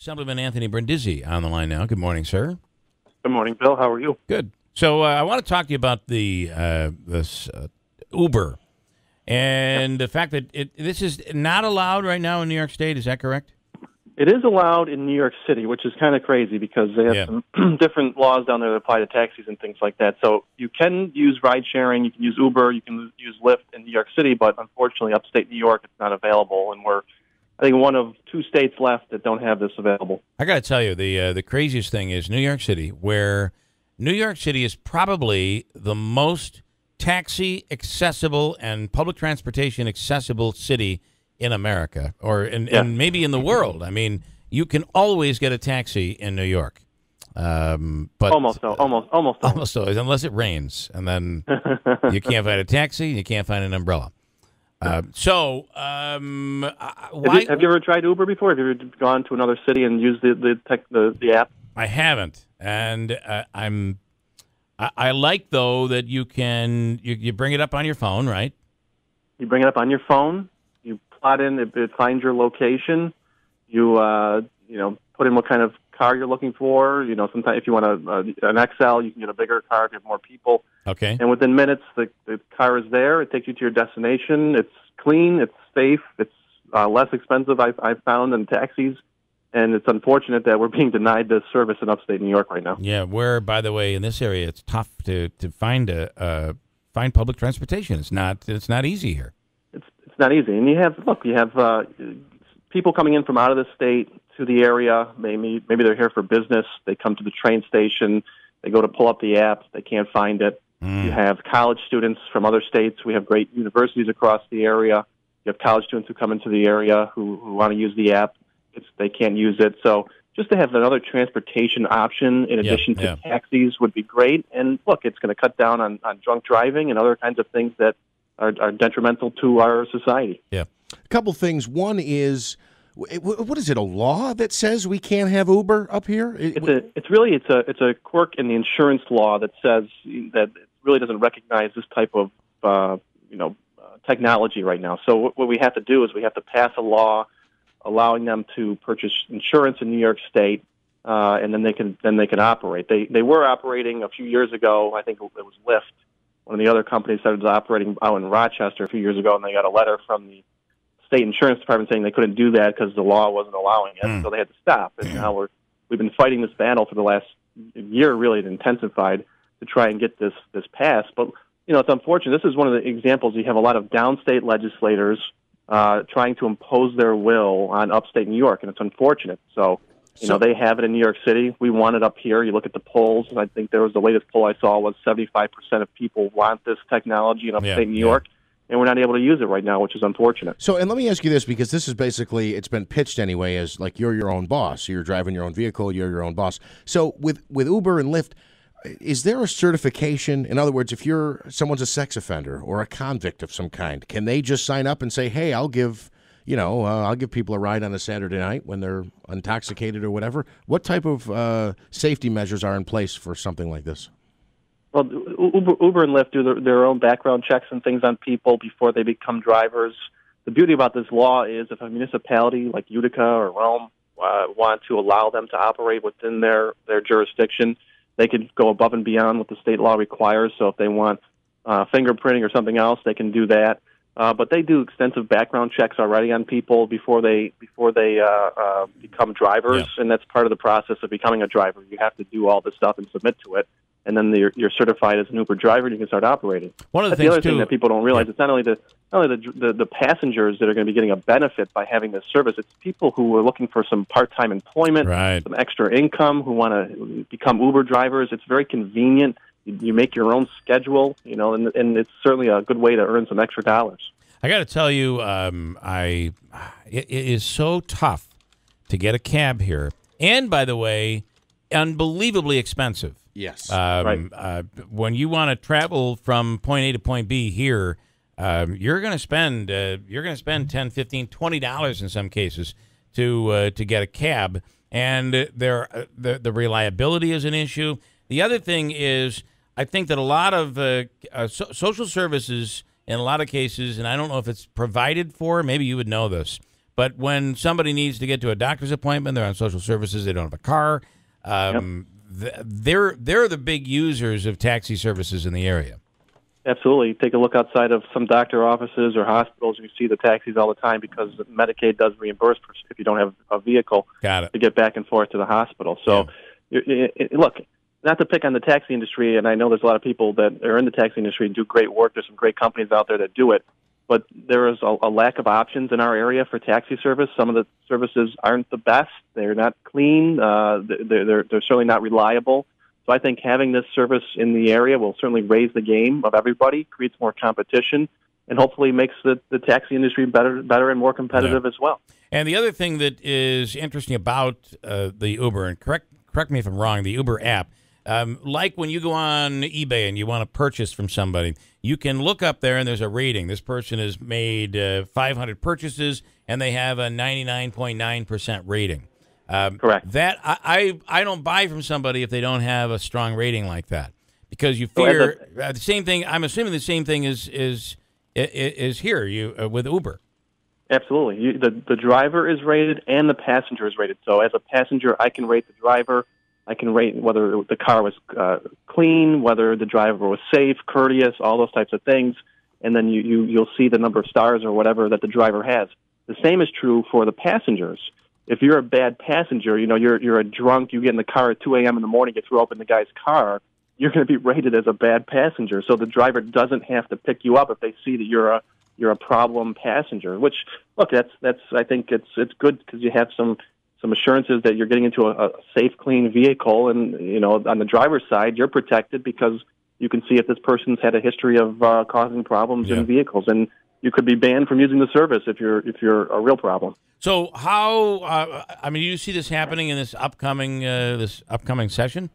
Assemblyman Anthony Brindisi on the line now. Good morning, sir. Good morning, Bill. How are you? Good. So I want to talk to you about this Uber and the fact that this is not allowed right now in New York State. Is that correct? It is allowed in New York City, which is kind of crazy because they have some different laws down there that apply to taxis and things like that. So you can use ride sharing, you can use Uber, you can use Lyft in New York City, but unfortunately upstate New York it's not available, and we're I think one of two states left that don't have this available. I got to tell you, the craziest thing is New York City, where New York City is probably the most taxi accessible and public transportation accessible city in America, or and maybe in the world. I mean, you can always get a taxi in New York, but almost always, unless it rains, and then you can't find a taxi, you can't find an umbrella. Why? Have you ever tried Uber before? Have you ever gone to another city and used the app? I haven't, and I like though that you can you bring it up on your phone, right? You bring it up on your phone. You plot in, it finds your location. You put in what kind of car you're looking for. Sometimes if you want an XL, you can get a bigger car if you have more people. Okay. And within minutes, the car is there. It takes you to your destination. It's clean. It's safe. It's less expensive, I've found, than taxis. And it's unfortunate that we're being denied this service in upstate New York right now. Yeah, where, by the way, in this area, it's tough to find find public transportation. It's not easy here. It's not easy. And you have people coming in from out of the state to the area. Maybe they're here for business. They come to the train station. They go to pull up the app. They can't find it. You have college students from other states. We have great universities across the area. You have college students who come into the area who want to use the app. They can't use it. So just to have another transportation option in addition to taxis would be great. And look, it's going to cut down on drunk driving and other kinds of things that are detrimental to our society. Yeah. A couple things. One is, what is it, a law that says we can't have Uber up here? It's a quirk in the insurance law that says that it really doesn't recognize this type of technology right now. So what we have to do is we have to pass a law allowing them to purchase insurance in New York State, and then they can operate. They were operating a few years ago. I think it was Lyft. One of the other companies started operating out in Rochester a few years ago, and they got a letter from the state insurance department saying they couldn't do that because the law wasn't allowing it, so they had to stop. And now we've been fighting this battle for the last year. Really, it intensified to try and get this passed. But it's unfortunate. This is one of the examples. You have a lot of downstate legislators trying to impose their will on upstate New York, and it's unfortunate. So they have it in New York City. We want it up here. You look at the polls, and I think the latest poll I saw was 75% of people want this technology in upstate New York. And we're not able to use it right now, which is unfortunate. So, and let me ask you this, because this is basically, it's been pitched anyway as like you're your own boss. You're driving your own vehicle, you're your own boss. So with Uber and Lyft, is there a certification? In other words, if someone's a sex offender or a convict of some kind, can they just sign up and say, hey, I'll give people a ride on a Saturday night when they're intoxicated or whatever? What type of safety measures are in place for something like this? Well, Uber and Lyft do their own background checks and things on people before they become drivers. The beauty about this law is if a municipality like Utica or Rome want to allow them to operate within their jurisdiction, they could go above and beyond what the state law requires. So if they want fingerprinting or something else, they can do that. But they do extensive background checks already on people before they become drivers, and that's part of the process of becoming a driver. You have to do all this stuff and submit to it. And then you're certified as an Uber driver, and you can start operating. One of the That's the other thing that people don't realize. It's not only the passengers that are going to be getting a benefit by having this service. It's people who are looking for some part-time employment, some extra income, who want to become Uber drivers. It's very convenient. You make your own schedule, and it's certainly a good way to earn some extra dollars. I got to tell you, it is so tough to get a cab here, and by the way, unbelievably expensive. Yes. When you want to travel from point A to point B here, you're going to spend $10, $15, $20 in some cases to get a cab, and the reliability is an issue. The other thing is, I think that a lot of social services in a lot of cases, and I don't know if it's provided for, maybe you would know this, But when somebody needs to get to a doctor's appointment, they're on social services, they don't have a car. They're the big users of taxi services in the area. Absolutely. Take a look outside of some doctor offices or hospitals. You see the taxis all the time because Medicaid does reimburse if you don't have a vehicle to get back and forth to the hospital. So, look, not to pick on the taxi industry, and I know there's a lot of people that are in the taxi industry and do great work. There's some great companies out there that do it. But there is a lack of options in our area for taxi service. Some of the services aren't the best. They're not clean. They're certainly not reliable. So I think having this service in the area will certainly raise the game of everybody, creates more competition, and hopefully makes the taxi industry better and more competitive as well. And the other thing that is interesting about the Uber, and correct me if I'm wrong, the Uber app, like when you go on eBay and you want to purchase from somebody, you can look up there and there's a rating. This person has made 500 purchases and they have a 99.9% rating. Correct. That I don't buy from somebody if they don't have a strong rating like that, because you fear the same thing. I'm assuming the same thing is here with Uber. Absolutely. The driver is rated and the passenger is rated. So as a passenger, I can rate the driver. I can rate whether the car was clean, whether the driver was safe, courteous, all those types of things. And then you'll see the number of stars or whatever that the driver has. The same is true for the passengers. If you're a bad passenger, you're a drunk, you get in the car at 2 a.m. in the morning, you throw open the guy's car, you're going to be rated as a bad passenger. So the driver doesn't have to pick you up if they see that you're a problem passenger. Which, look, that's I think it's good because you have some assurances that you're getting into a safe, clean vehicle, and on the driver's side, you're protected because you can see if this person's had a history of causing problems in vehicles, and you could be banned from using the service if you're a real problem. So how? Do you see this happening in this upcoming session?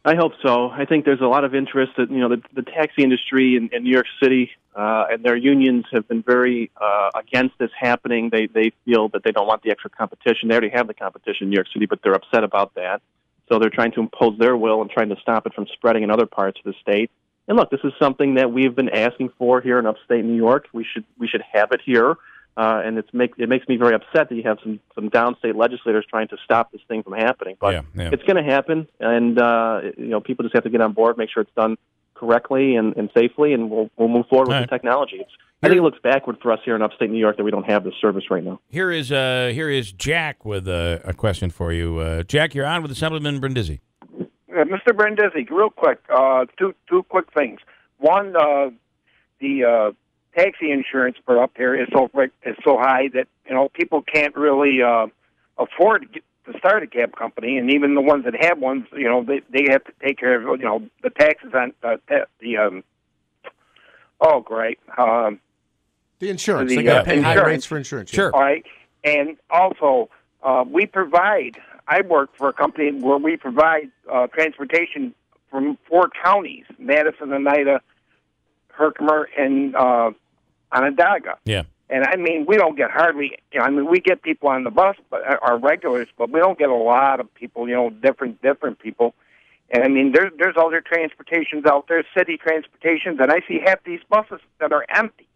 I hope so. I think there's a lot of interest that the taxi industry in New York City and their unions have been very against this happening. They feel that they don't want the extra competition. They already have the competition in New York City, but they're upset about that. So they're trying to impose their will and trying to stop it from spreading in other parts of the state. And look, this is something that we've been asking for here in upstate New York. We should have it here. And it makes me very upset that you have some downstate legislators trying to stop this thing from happening. But it's going to happen, and people just have to get on board, make sure it's done correctly and safely, and we'll move forward with the technology. I think it looks backward for us here in upstate New York that we don't have this service right now. Here is Jack with a question for you. Jack, you're on with Assemblyman Brindisi. Mr. Brindisi, real quick, two quick things. One, the taxi insurance for up here is so high that people can't really afford to start a cab company, and even the ones that have ones, they have to take care of the taxes on the insurance. They got to pay high rates for insurance. Sure. All right, and also I work for a company where we provide transportation from 4 counties: Madison, Oneida, Herkimer, and Onondaga. Yeah. And we don't get hardly, we get people on the bus, but our regulars, but we don't get a lot of people, different people. And there's other transportations out there, city transportations, and I see half these buses that are empty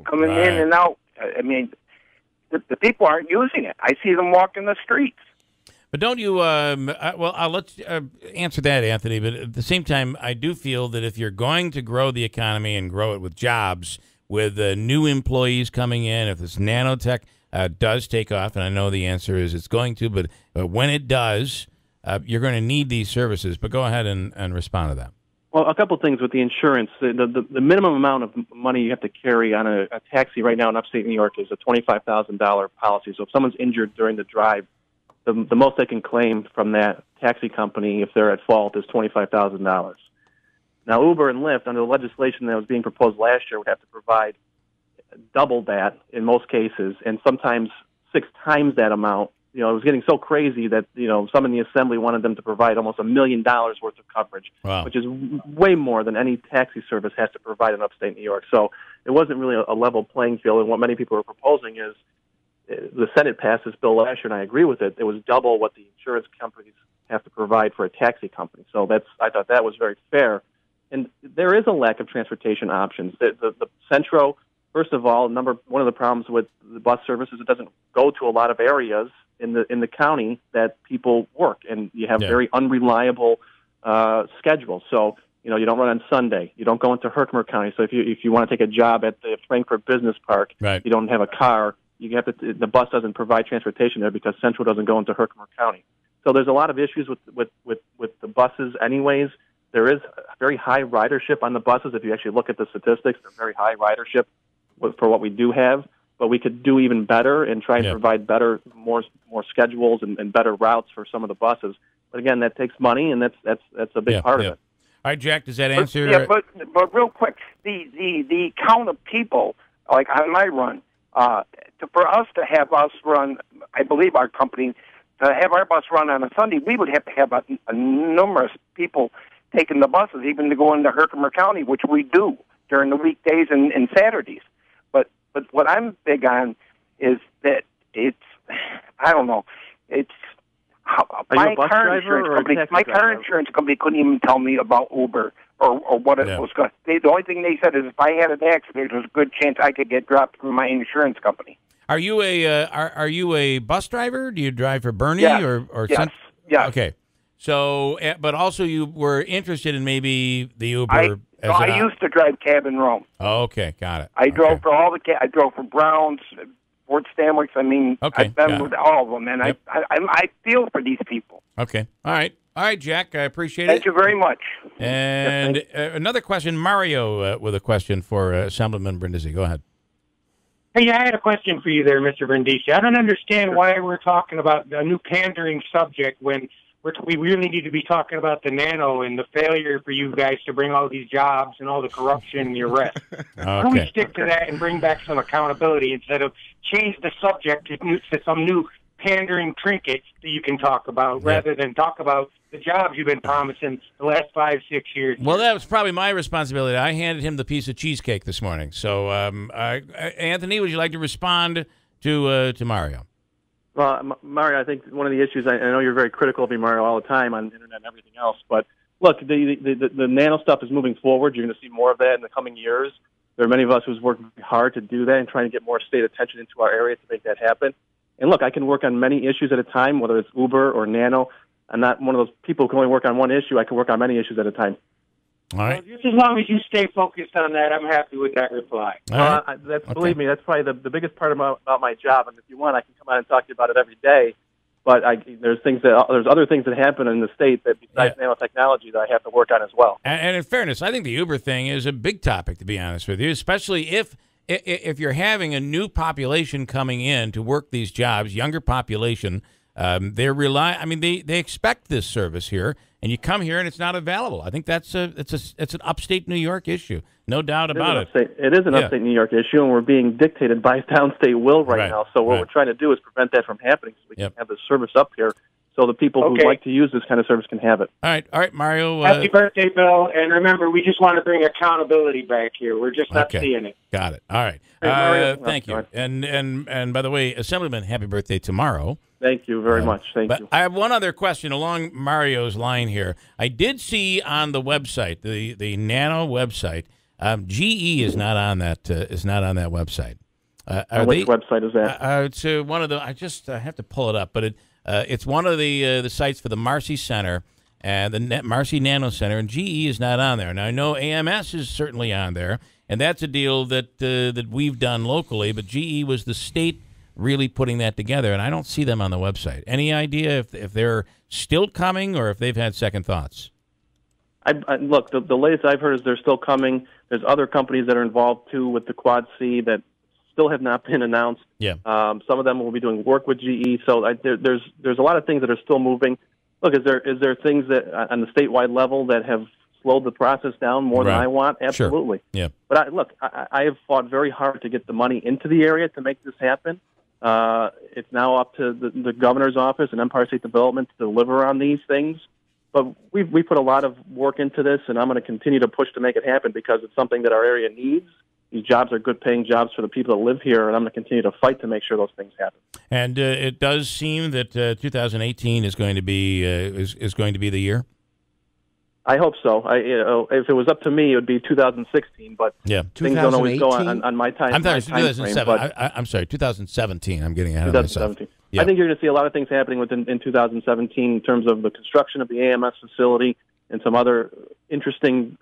coming in and out. The people aren't using it. I see them walking the streets. But don't you, I'll let you answer that, Anthony, but at the same time, I do feel that if you're going to grow the economy and grow it with jobs, with new employees coming in, if this nanotech does take off, and I know the answer is it's going to, but when it does, you're going to need these services. But go ahead and respond to that. Well, a couple things with the insurance. The minimum amount of money you have to carry on a taxi right now in upstate New York is a $25,000 policy. So if someone's injured during the drive, the most they can claim from that taxi company, if they're at fault, is $25,000. Now, Uber and Lyft, under the legislation that was being proposed last year, would have to provide double that in most cases, and sometimes 6 times that amount. It was getting so crazy that, some in the Assembly wanted them to provide almost $1 million worth of coverage, which is way more than any taxi service has to provide in upstate New York. So it wasn't really a level playing field, and what many people are proposing is the Senate passed this bill last year, and I agree with it. It was double what the insurance companies have to provide for a taxi company. So I thought that was very fair. And there is a lack of transportation options. The Centro first of all, one of the problems with the bus service is it doesn't go to a lot of areas in the county that people work, and you have very unreliable schedule. So you don't run on Sunday. You don't go into Herkimer County. So if you want to take a job at the Frankfurt Business Park, you don't have a car. You have to. The bus doesn't provide transportation there because Central doesn't go into Herkimer County. So there's a lot of issues with the buses. Anyways, there is very high ridership on the buses. If you actually look at the statistics, there's very high ridership for what we do have. But we could do even better and try and provide more schedules and better routes for some of the buses. But again, that takes money, and that's a big part of it. All right, Jack, does that answer? Yeah, but real quick, the count of people, like on my run, for us to have us run, I believe our company, to have our bus run on a Sunday, we would have to have a numerous people taking the buses, even to go into Herkimer County, which we do during the weekdays and Saturdays. But what I'm big on is that I don't know, my car insurance company couldn't even tell me about Uber or what it was going. The only thing they said is if I had an accident, there's a good chance I could get dropped from my insurance company. Are you a bus driver? Do you drive for Bernie or yes? Yes. Okay. So, but also you were interested in maybe the Uber. I used to drive cab and roam. Oh, okay, got it. I drove for all I drove for Browns, Fort Stanwicks. I mean, I've been with all of them, and I feel for these people. Okay, all right, Jack. I appreciate it. Thank you very much. And another question, Mario, with a question for Assemblyman Brindisi. Go ahead. Hey, I had a question for you there, Mr. Brindisi. I don't understand why we're talking about a new pandering subject when we really need to be talking about the nano and the failure for you guys to bring all these jobs and all the corruption and the arrest. Why don't we stick to that and bring back some accountability instead of change the subject to some new pandering trinket that you can talk about rather than talk about the jobs you've been promising the last 5-6 years. Well, that was probably my responsibility. I handed him the piece of cheesecake this morning. So, Anthony, would you like to respond to Mario? Well, Mario, I think one of the issues, I know you're very critical of me, Mario, all the time on the internet and everything else, but look, the nano stuff is moving forward. You're going to see more of that in the coming years. There are many of us who's working hard to do that and trying to get more state attention into our area to make that happen. And look, I can work on many issues at a time, whether it's Uber or nano. I'm not one of those people who can only work on one issue. I can work on many issues at a time. All right. Well, just as long as you stay focused on that, I'm happy with that reply. Believe me, that's probably the biggest part about my job. And if you want, I can come out and talk to you about it every day. But there's other things that happen in the state that besides nanotechnology that I have to work on as well. And in fairness, I think the Uber thing is a big topic, to be honest with you, especially if you're having a new population coming in to work these jobs, younger population. They expect this service here, and you come here and it's not available. I think it's an upstate New York issue, no doubt about it. It is an upstate New York issue, and we're being dictated by downstate will right now. So what we're trying to do is prevent that from happening, so we can have the service up here, so the people who like to use this kind of service can have it. All right, Mario. Happy birthday, Bill! And remember, we just want to bring accountability back here. We're just not seeing it. Got it. All right. Thank you. And by the way, Assemblyman, happy birthday tomorrow. Thank you very much. Thank you. I have one other question along Mario's line here. I did see on the website, the Nano website, GE is not on that. Is not on that website. Which website is that? It's one of the. I have to pull it up, but it's one of the sites for the Marcy Center and the Marcy Nano Center, and GE is not on there. Now I know AMS is certainly on there, and that's a deal that we've done locally. But GE was the state really putting that together, and I don't see them on the website. Any idea if they're still coming or if they've had second thoughts? Look, the latest I've heard is they're still coming. There's other companies that are involved, too, with the Quad C that still have not been announced. Yeah. Some of them will be doing work with GE. So there's a lot of things that are still moving. Look, is there things that on the statewide level that have slowed the process down more than I want? Absolutely. Sure. Yeah. But I have fought very hard to get the money into the area to make this happen. It's now up to the governor's office and Empire State Development to deliver on these things. But we put a lot of work into this, and I'm going to continue to push to make it happen because it's something that our area needs. These jobs are good-paying jobs for the people that live here, and I'm going to continue to fight to make sure those things happen. And it does seem that 2018 is going to be the year. I hope so. If it was up to me, it would be 2016. But yeah, things don't always go on my time. I'm sorry, my time 2007. frame, I'm sorry, 2017. I'm getting ahead of myself. 2017. Yeah. I think you're going to see a lot of things happening in 2017 in terms of the construction of the AMS facility and some other interesting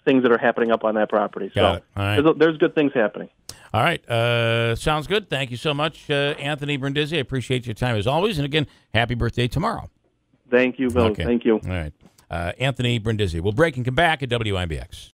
things that are happening up on that property. Got it. All right. There's good things happening. All right. Sounds good. Thank you so much, Anthony Brindisi. I appreciate your time as always. And again, happy birthday tomorrow. Thank you, Bill. Okay. Thank you. All right. Anthony Brindisi. We'll break and come back at WIBX.